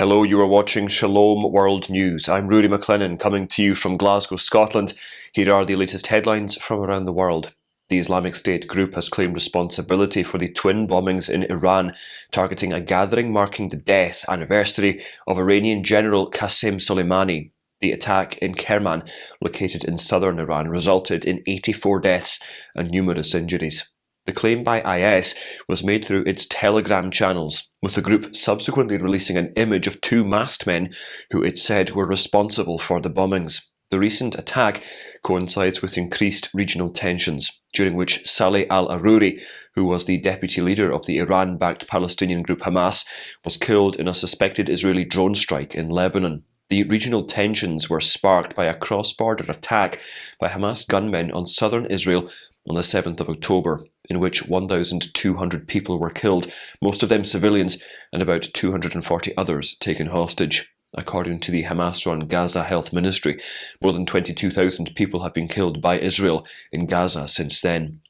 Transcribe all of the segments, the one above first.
Hello, you are watching Shalom World News. I'm Rudy McLennan coming to you from Glasgow, Scotland. Here are the latest headlines from around the world. The Islamic State group has claimed responsibility for the twin bombings in Iran, targeting a gathering marking the death anniversary of Iranian General Qasem Soleimani. The attack in Kerman, located in southern Iran, resulted in 84 deaths and numerous injuries. The claim by IS was made through its Telegram channels, with the group subsequently releasing an image of two masked men who it said were responsible for the bombings. The recent attack coincides with increased regional tensions, during which Saleh al-Aruri, who was the deputy leader of the Iran-backed Palestinian group Hamas, was killed in a suspected Israeli drone strike in Lebanon. The regional tensions were sparked by a cross-border attack by Hamas gunmen on southern Israel on the 7th of October, in which 1,200 people were killed, most of them civilians, and about 240 others taken hostage. According to the Hamas-run Gaza Health Ministry, more than 22,000 people have been killed by Israel in Gaza since then.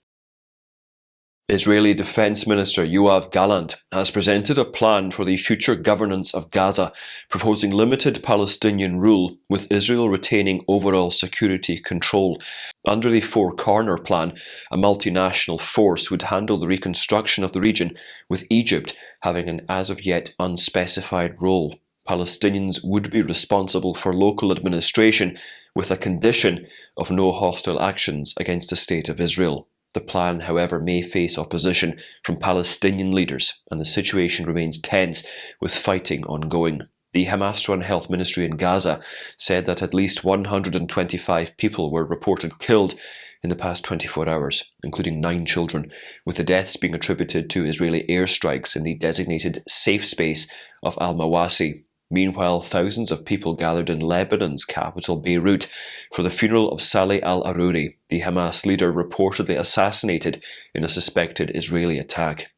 Israeli Defence Minister Yoav Gallant has presented a plan for the future governance of Gaza, proposing limited Palestinian rule, with Israel retaining overall security control. Under the four-corner plan, a multinational force would handle the reconstruction of the region, with Egypt having an as-of-yet unspecified role. Palestinians would be responsible for local administration, with a condition of no hostile actions against the State of Israel. The plan, however, may face opposition from Palestinian leaders, and the situation remains tense, with fighting ongoing. The Hamas-run health ministry in Gaza said that at least 125 people were reported killed in the past 24 hours, including 9 children, with the deaths being attributed to Israeli airstrikes in the designated safe space of al-Mawasi. Meanwhile, thousands of people gathered in Lebanon's capital, Beirut, for the funeral of Saleh al-Aruri, the Hamas leader reportedly assassinated in a suspected Israeli attack.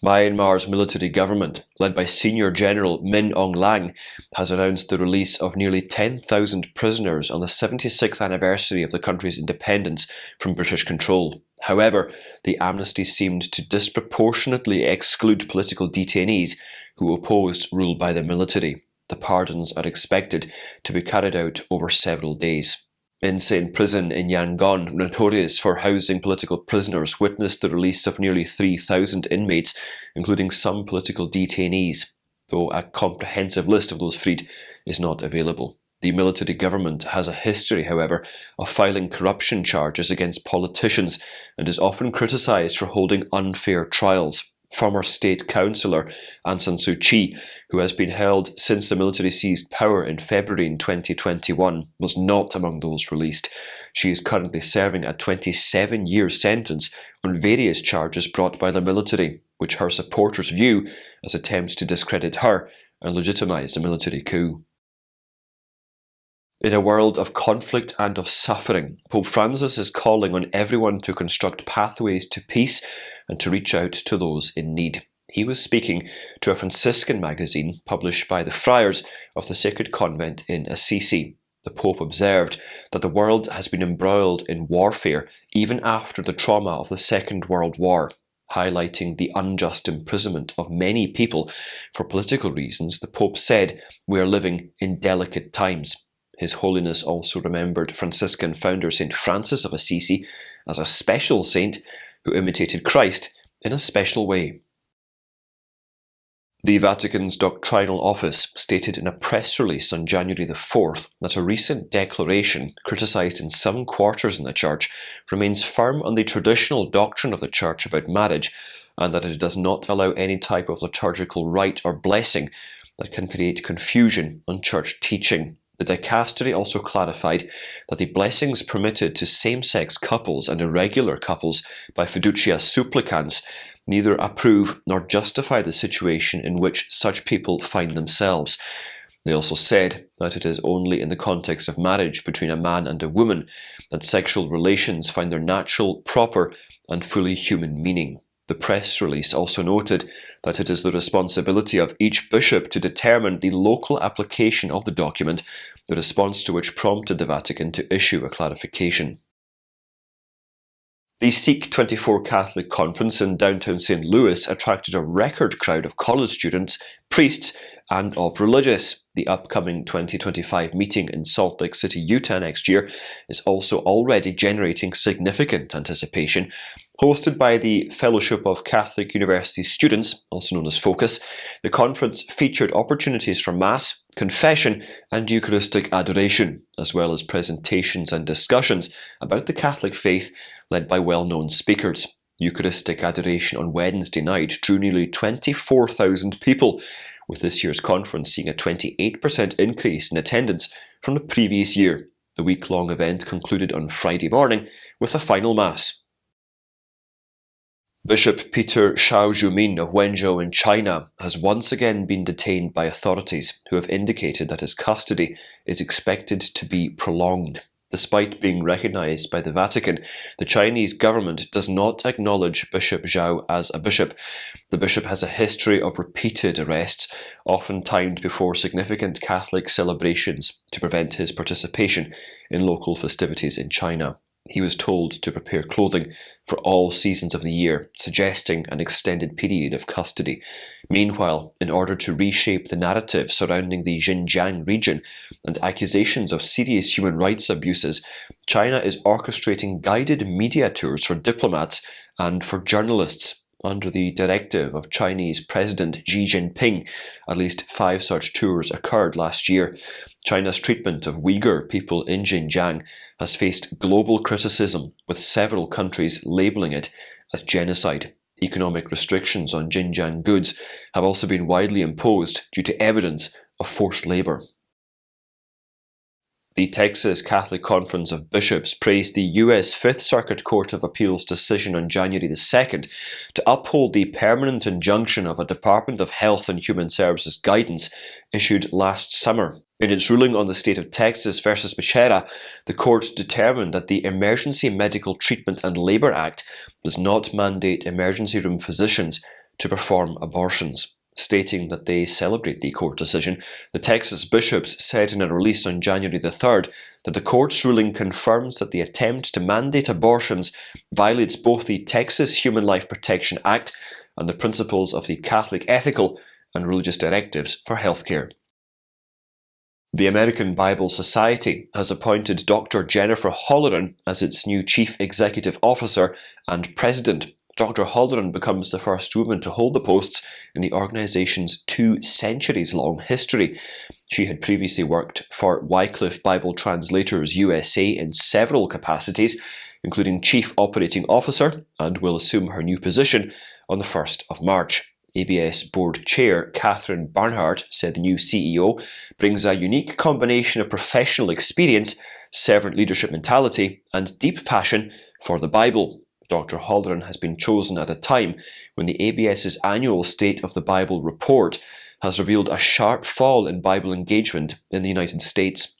Myanmar's military government, led by Senior General Aung Hlaing, has announced the release of nearly 10,000 prisoners on the 76th anniversary of the country's independence from British control. However, the amnesty seemed to disproportionately exclude political detainees who opposed rule by the military. The pardons are expected to be carried out over several days. Insane prison in Yangon, notorious for housing political prisoners, witnessed the release of nearly 3,000 inmates, including some political detainees, though a comprehensive list of those freed is not available. The military government has a history, however, of filing corruption charges against politicians and is often criticised for holding unfair trials. Former state councillor Aung San Suu Kyi, who has been held since the military seized power in February 2021, was not among those released. She is currently serving a 27-year sentence on various charges brought by the military, which her supporters view as attempts to discredit her and legitimise the military coup. In a world of conflict and of suffering, Pope Francis is calling on everyone to construct pathways to peace and to reach out to those in need. He was speaking to a Franciscan magazine published by the friars of the Sacred Convent in Assisi. The Pope observed that the world has been embroiled in warfare even after the trauma of the Second World War. Highlighting the unjust imprisonment of many people for political reasons, the Pope said, "We are living in delicate times." His Holiness also remembered Franciscan founder St. Francis of Assisi as a special saint who imitated Christ in a special way. The Vatican's doctrinal office stated in a press release on January the 4th that a recent declaration, criticised in some quarters in the Church, remains firm on the traditional doctrine of the Church about marriage, and that it does not allow any type of liturgical rite or blessing that can create confusion on Church teaching. The dicastery also clarified that the blessings permitted to same-sex couples and irregular couples by fiducia supplicans neither approve nor justify the situation in which such people find themselves. They also said that it is only in the context of marriage between a man and a woman that sexual relations find their natural, proper, and fully human meaning. The press release also noted that it is the responsibility of each bishop to determine the local application of the document, the response to which prompted the Vatican to issue a clarification. The Seek 24 Catholic Conference in downtown St. Louis attracted a record crowd of college students, priests, and of religious. The upcoming 2025 meeting in Salt Lake City, Utah next year is also already generating significant anticipation. Hosted by the Fellowship of Catholic University Students, also known as FOCUS, the conference featured opportunities for Mass, confession, and Eucharistic adoration, as well as presentations and discussions about the Catholic faith led by well-known speakers. Eucharistic adoration on Wednesday night drew nearly 24,000 people, with this year's conference seeing a 28% increase in attendance from the previous year. The week-long event concluded on Friday morning with a final Mass. Bishop Peter Xiaozhumin of Wenzhou in China has once again been detained by authorities who have indicated that his custody is expected to be prolonged. Despite being recognized by the Vatican, the Chinese government does not acknowledge Bishop Zhao as a bishop. The bishop has a history of repeated arrests, often timed before significant Catholic celebrations, to prevent his participation in local festivities in China. He was told to prepare clothing for all seasons of the year, suggesting an extended period of custody. Meanwhile, in order to reshape the narrative surrounding the Xinjiang region and accusations of serious human rights abuses, China is orchestrating guided media tours for diplomats and for journalists. Under the directive of Chinese President Xi Jinping, at least 5 such tours occurred last year. China's treatment of Uyghur people in Xinjiang has faced global criticism, with several countries labelling it as genocide. Economic restrictions on Xinjiang goods have also been widely imposed due to evidence of forced labour. The Texas Catholic Conference of Bishops praised the U.S. Fifth Circuit Court of Appeals decision on January the 2nd to uphold the permanent injunction of a Department of Health and Human Services guidance issued last summer. In its ruling on the state of Texas versus Becerra, the court determined that the Emergency Medical Treatment and Labour Act does not mandate emergency room physicians to perform abortions. Stating that they celebrate the court decision, the Texas bishops said in a release on January the 3rd that the court's ruling confirms that the attempt to mandate abortions violates both the Texas Human Life Protection Act and the principles of the Catholic ethical and religious directives for healthcare. The American Bible Society has appointed Dr. Jennifer Holleran as its new Chief Executive Officer and President. Dr. Holleran becomes the first woman to hold the posts in the organisation's 2-centuries-long history. She had previously worked for Wycliffe Bible Translators USA in several capacities, including Chief Operating Officer, and will assume her new position on the 1st of March. ABS Board Chair Catherine Barnhart said the new CEO brings a unique combination of professional experience, servant leadership mentality, and deep passion for the Bible. Dr. Holleran has been chosen at a time when the ABS's annual State of the Bible report has revealed a sharp fall in Bible engagement in the United States.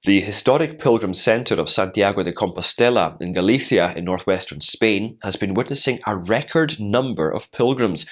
The historic pilgrim centre of Santiago de Compostela in Galicia in northwestern Spain has been witnessing a record number of pilgrims.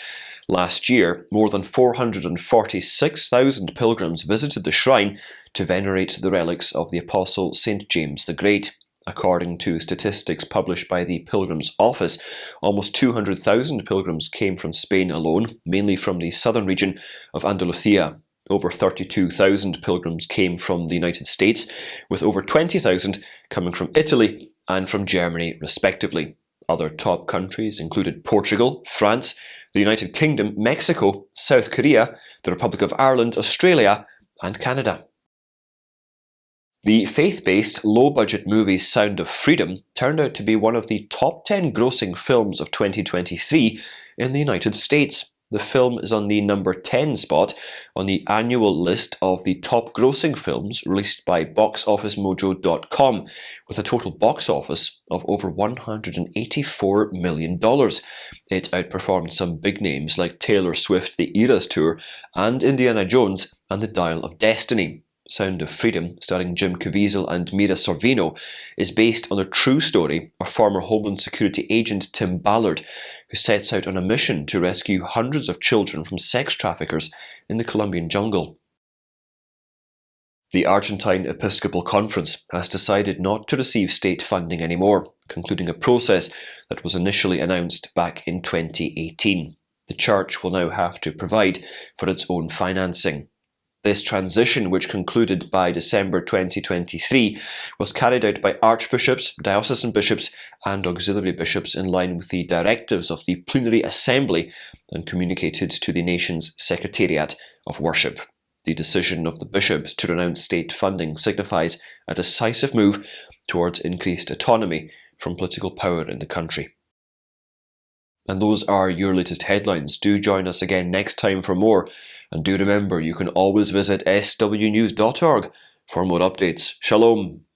Last year, more than 446,000 pilgrims visited the shrine to venerate the relics of the Apostle St. James the Great. According to statistics published by the Pilgrims Office, almost 200,000 pilgrims came from Spain alone, mainly from the southern region of Andalusia. Over 32,000 pilgrims came from the United States, with over 20,000 coming from Italy and from Germany, respectively. Other top countries included Portugal, France, the United Kingdom, Mexico, South Korea, the Republic of Ireland, Australia, and Canada. The faith-based, low-budget movie Sound of Freedom turned out to be one of the top 10 grossing films of 2023 in the United States. The film is on the number 10 spot on the annual list of the top grossing films released by BoxOfficeMojo.com, with a total box office of over $184 million. It outperformed some big names like Taylor Swift The Eras Tour and Indiana Jones and the Dial of Destiny. Sound of Freedom, starring Jim Caviezel and Mira Sorvino, is based on the true story of former Homeland Security agent Tim Ballard, who sets out on a mission to rescue hundreds of children from sex traffickers in the Colombian jungle. The Argentine Episcopal Conference has decided not to receive state funding anymore. concluding a process that was initially announced back in 2018. The church will now have to provide for its own financing. This transition, which concluded by December 2023, was carried out by archbishops, diocesan bishops and auxiliary bishops in line with the directives of the Plenary Assembly and communicated to the nation's Secretariat of Worship. The decision of the bishops to renounce state funding signifies a decisive move towards increased autonomy from political power in the country. And those are your latest headlines. Do join us again next time for more. And do remember, you can always visit swnews.org for more updates. Shalom.